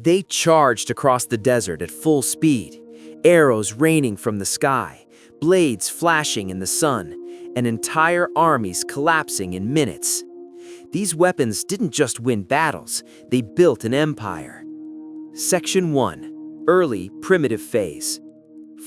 They charged across the desert at full speed, arrows raining from the sky, blades flashing in the sun, and entire armies collapsing in minutes. These weapons didn't just win battles, they built an empire. Section 1. Early Primitive Phase.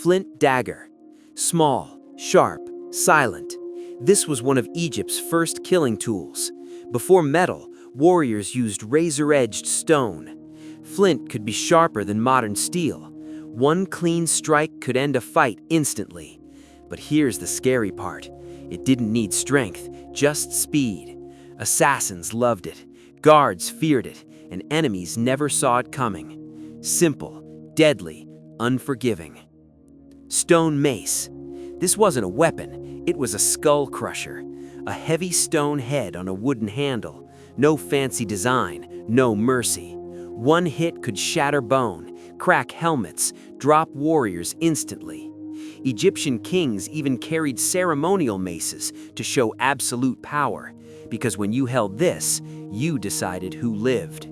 Flint dagger. Small, sharp, silent. This was one of Egypt's first killing tools. Before metal, warriors used razor-edged stone. Flint could be sharper than modern steel. One clean strike could end a fight instantly. But here's the scary part. It didn't need strength, just speed. Assassins loved it, guards feared it, and enemies never saw it coming. Simple, deadly, unforgiving. Stone mace. This wasn't a weapon, it was a skull crusher. A heavy stone head on a wooden handle. No fancy design, no mercy. One hit could shatter bone, crack helmets, drop warriors instantly. Egyptian kings even carried ceremonial maces to show absolute power, because when you held this, you decided who lived.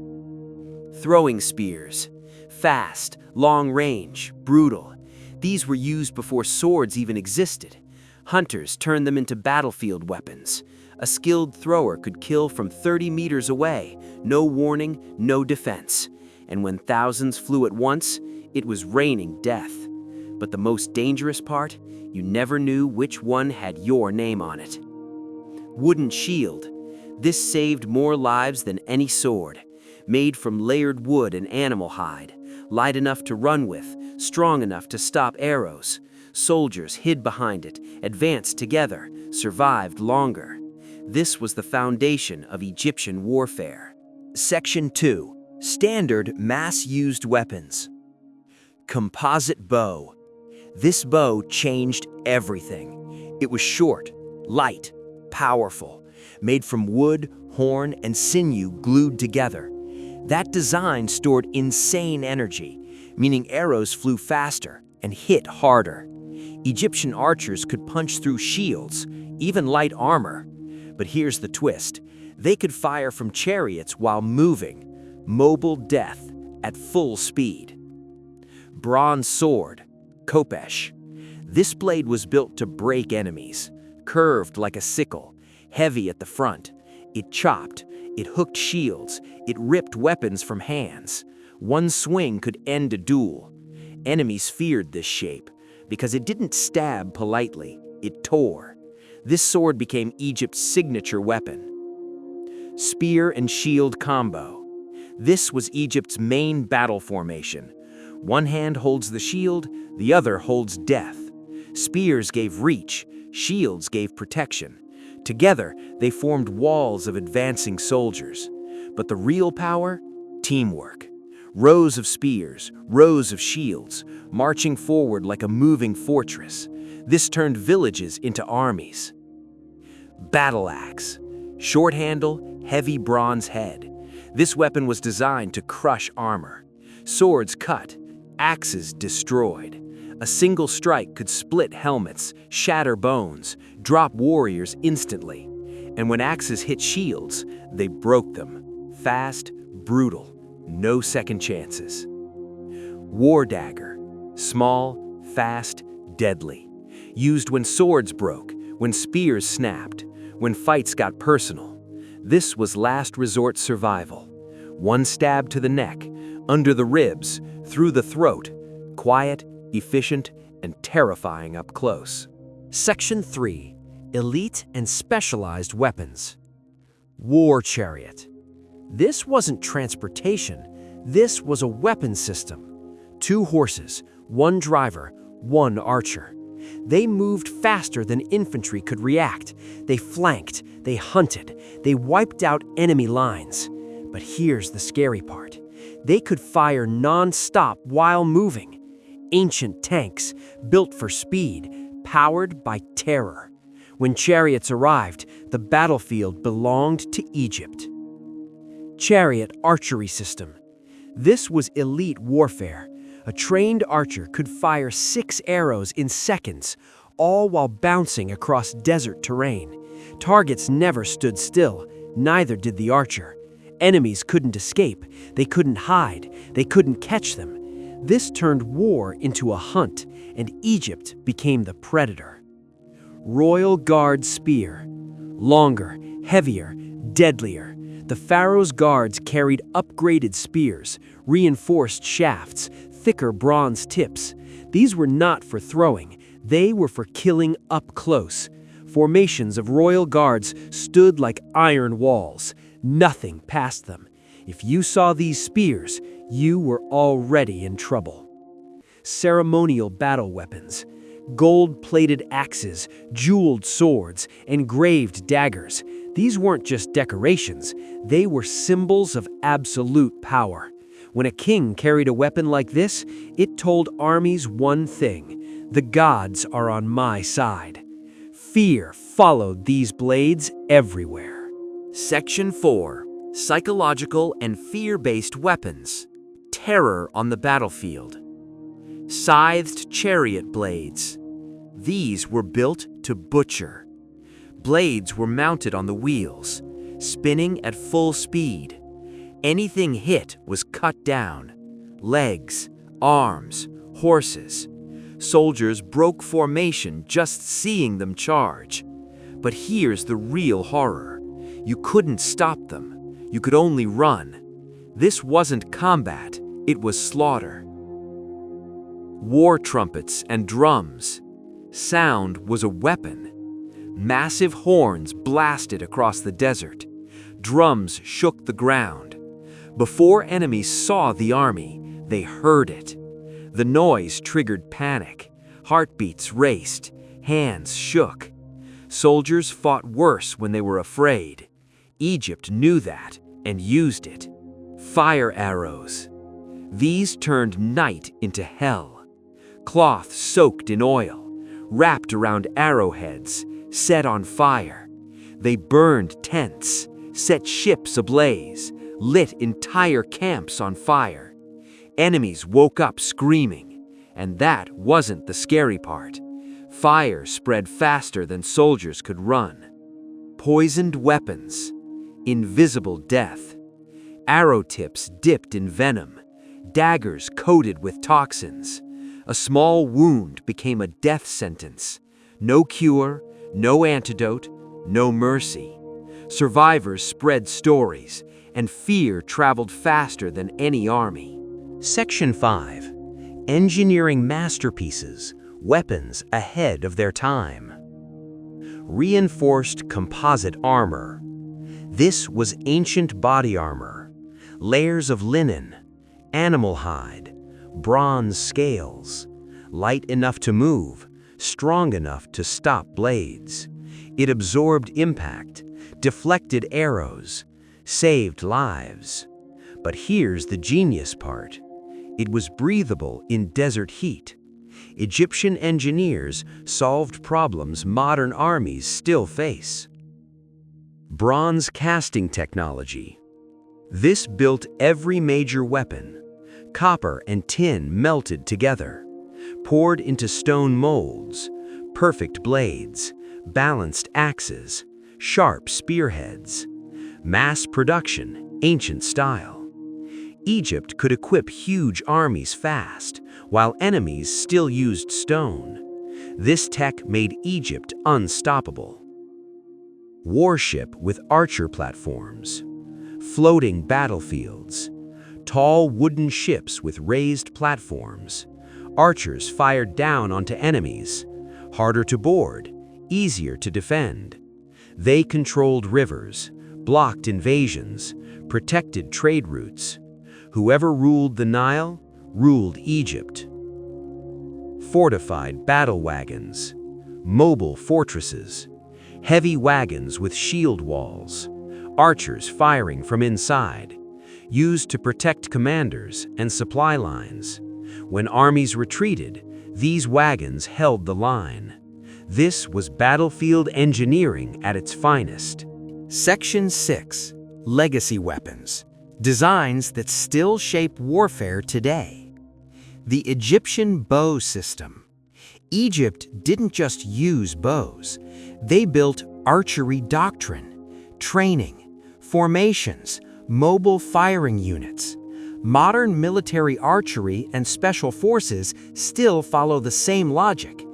Throwing spears. Fast, long range, brutal. These were used before swords even existed. Hunters turned them into battlefield weapons. A skilled thrower could kill from 30 meters away, no warning, no defense. And when thousands flew at once, it was raining death. But the most dangerous part, you never knew which one had your name on it. Wooden shield. This saved more lives than any sword. Made from layered wood and animal hide. Light enough to run with, strong enough to stop arrows. Soldiers hid behind it, advanced together, survived longer. This was the foundation of Egyptian warfare. Section 2. Standard mass-used weapons. Composite bow. This bow changed everything. It was short, light, powerful, made from wood, horn, and sinew glued together. That design stored insane energy, meaning arrows flew faster and hit harder. Egyptian archers could punch through shields, even light armor. But here's the twist. They could fire from chariots while moving, mobile death at full speed. Bronze sword, Khopesh. This blade was built to break enemies, curved like a sickle, heavy at the front. It chopped, it hooked shields, it ripped weapons from hands. One swing could end a duel. Enemies feared this shape because it didn't stab politely, it tore. This sword became Egypt's signature weapon. Spear and shield combo. This was Egypt's main battle formation. One hand holds the shield, the other holds death. Spears gave reach, shields gave protection. Together, they formed walls of advancing soldiers. But the real power? Teamwork. Rows of spears, rows of shields, marching forward like a moving fortress. This turned villages into armies. Battle axe. Short handle, heavy bronze head. This weapon was designed to crush armor. Swords cut, axes destroyed. A single strike could split helmets, shatter bones, drop warriors instantly. And when axes hit shields, they broke them. Fast, brutal, no second chances. War dagger. Small, fast, deadly. Used when swords broke, when spears snapped, when fights got personal. This was last resort survival. One stab to the neck, under the ribs, through the throat. Quiet, efficient, and terrifying up close. Section 3. Elite and specialized weapons. War chariot. This wasn't transportation, this was a weapon system. 2 horses, 1 driver, 1 archer. They moved faster than infantry could react. They flanked, they hunted, they wiped out enemy lines. But here's the scary part. They could fire non-stop while moving. Ancient tanks, built for speed, powered by terror. When chariots arrived, the battlefield belonged to Egypt. Chariot archery system. This was elite warfare. A trained archer could fire 6 arrows in seconds, all while bouncing across desert terrain. Targets never stood still, neither did the archer. Enemies couldn't escape, they couldn't hide, they couldn't catch them. This turned war into a hunt, and Egypt became the predator. Royal Guard spear. Longer, heavier, deadlier. The pharaoh's guards carried upgraded spears, reinforced shafts, thicker bronze tips. These were not for throwing, they were for killing up close. Formations of royal guards stood like iron walls. Nothing passed them. If you saw these spears, you were already in trouble. Ceremonial battle weapons. Gold-plated axes, jeweled swords, engraved daggers. These weren't just decorations, they were symbols of absolute power. When a king carried a weapon like this, it told armies one thing: the gods are on my side. Fear followed these blades everywhere. Section 4. Psychological and fear-based weapons. Terror on the battlefield. Scythed chariot blades. These were built to butcher. Blades were mounted on the wheels, spinning at full speed. Anything hit was cut down. Legs, arms, horses. Soldiers broke formation just seeing them charge. But here's the real horror. You couldn't stop them. You could only run. This wasn't combat, it was slaughter. War trumpets and drums. Sound was a weapon. Massive horns blasted across the desert. Drums shook the ground. Before enemies saw the army, they heard it. The noise triggered panic. Heartbeats raced. Hands shook. Soldiers fought worse when they were afraid. Egypt knew that and used it. Fire arrows. These turned night into hell. Cloth soaked in oil, wrapped around arrowheads, set on fire. They burned tents, set ships ablaze, lit entire camps on fire. Enemies woke up screaming, and that wasn't the scary part. Fire spread faster than soldiers could run. Poisoned weapons. Invisible death. Arrow tips dipped in venom. Daggers coated with toxins. A small wound became a death sentence. No cure, no antidote, no mercy. Survivors spread stories, and fear traveled faster than any army. Section 5. Engineering masterpieces, weapons ahead of their time. Reinforced composite armor. This was ancient body armor. Layers of linen, animal hide, bronze scales. Light enough to move, strong enough to stop blades. It absorbed impact, deflected arrows, saved lives. But here's the genius part. It was breathable in desert heat. Egyptian engineers solved problems modern armies still face. Bronze casting technology. This built every major weapon. Copper and tin melted together, poured into stone molds, perfect blades, balanced axes, sharp spearheads. Mass production, ancient style. Egypt could equip huge armies fast, while enemies still used stone. This tech made Egypt unstoppable. Warship with archer platforms. Floating battlefields. Tall wooden ships with raised platforms. Archers fired down onto enemies. Harder to board, easier to defend. They controlled rivers, blocked invasions, protected trade routes. Whoever ruled the Nile, ruled Egypt. Fortified battle wagons. Mobile fortresses. Heavy wagons with shield walls. Archers firing from inside. Used to protect commanders and supply lines. When armies retreated, these wagons held the line. This was battlefield engineering at its finest. Section 6. Legacy weapons. Designs that still shape warfare today. The Egyptian bow system. Egypt didn't just use bows. They built archery doctrine, training, formations, Mobile firing units. Modern military archery and special forces still follow the same logic: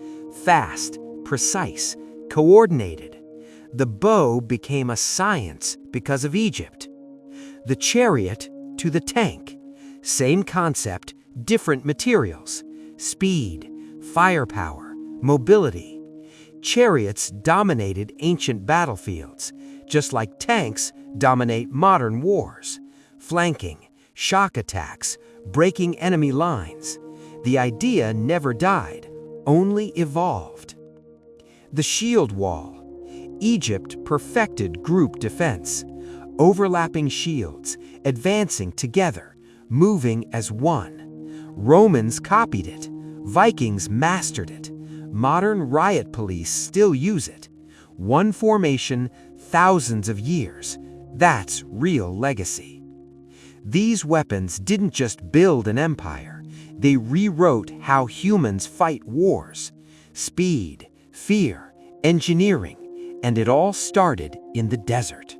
fast, precise, coordinated. The bow became a science because of Egypt. The chariot to the tank. Same concept, different materials. Speed, firepower, mobility. Chariots dominated ancient battlefields, just like tanks dominate modern wars. Flanking, shock attacks, breaking enemy lines. The idea never died, only evolved. The shield wall. Egypt perfected group defense. Overlapping shields, advancing together, moving as one. Romans copied it. Vikings mastered it. Modern riot police still use it. One formation, thousands of years. That's real legacy. These weapons didn't just build an empire. They rewrote how humans fight wars. Speed, fear, engineering, and it all started in the desert.